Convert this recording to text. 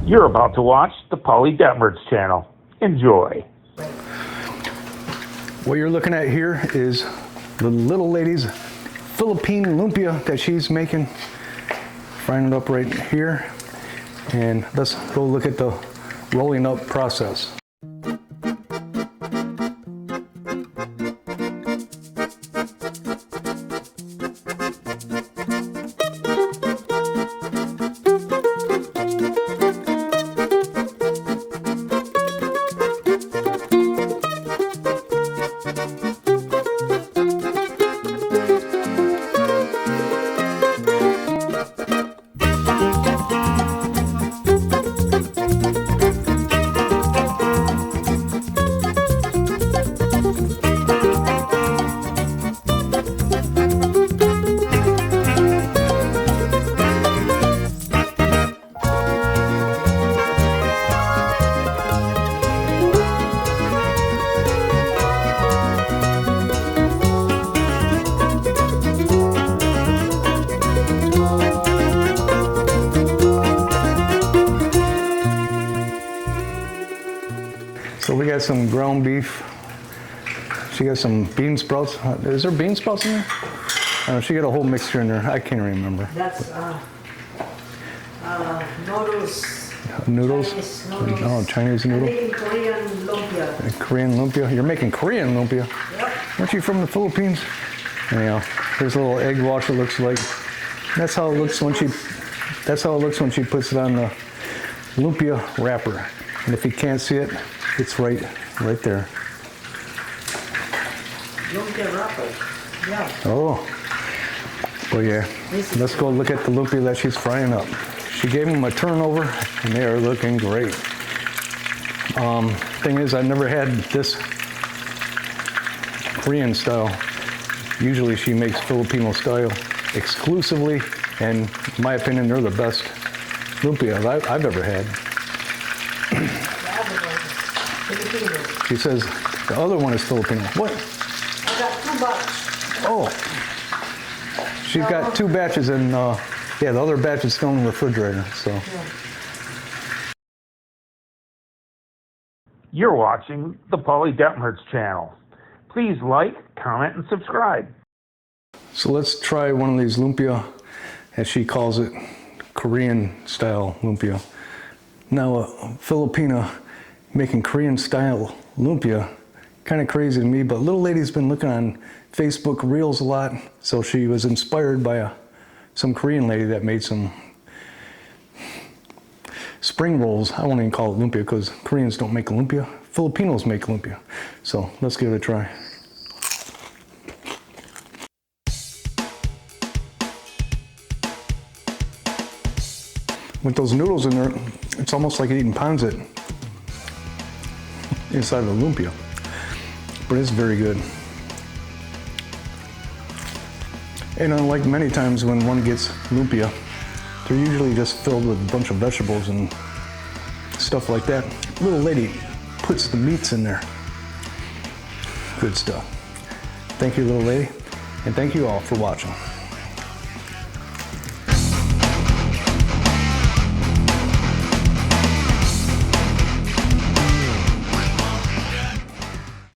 You're about to watch the Detmurds channel. Enjoy. What you're looking at here is the little lady's Philippine lumpia that she's making. Frying it up right here. And let's go look at the rolling up process. So we got some ground beef. She got some bean sprouts. Is there bean sprouts in there? She got a whole mixture in there. I can't remember. That's noodles. Noodles? Chinese noodles. Oh, Chinese noodles. I'm making Korean lumpia. Korean lumpia? You're making Korean lumpia? Yep. Aren't you from the Philippines? Anyhow, here's a little egg wash it looks like. That's how it looks when she puts it on the lumpia wrapper. And if you can't see it, it's right there. Lumpia wrapper. Yeah. Oh. Well, yeah. Let's go look at the lumpia that she's frying up. She gave them a turnover, and they are looking great. Thing is, I've never had this Korean style. Usually she makes Filipino style exclusively, and in my opinion, they're the best lumpia I've ever had. She says the other one is Filipino. What? I got 2 batches. Oh. She's got 2 batches, and yeah, the other batch is still in the refrigerator. So. Yeah. You're watching the Detmurds channel. Please like, comment, and subscribe. So let's try one of these lumpia, as she calls it, Korean style lumpia. Now a Filipina making Korean style lumpia, kind of crazy to me, but little lady's been looking on Facebook Reels a lot, so she was inspired by some Korean lady that made some spring rolls. I won't even call it lumpia because Koreans don't make lumpia. Filipinos make lumpia. So let's give it a try. With those noodles in there, it's almost like eating pancit inside of the lumpia, but it's very good. And unlike many times when one gets lumpia, they're usually just filled with a bunch of vegetables and stuff like that. Little lady puts the meats in there. Good stuff. Thank you, little lady, and thank you all for watching.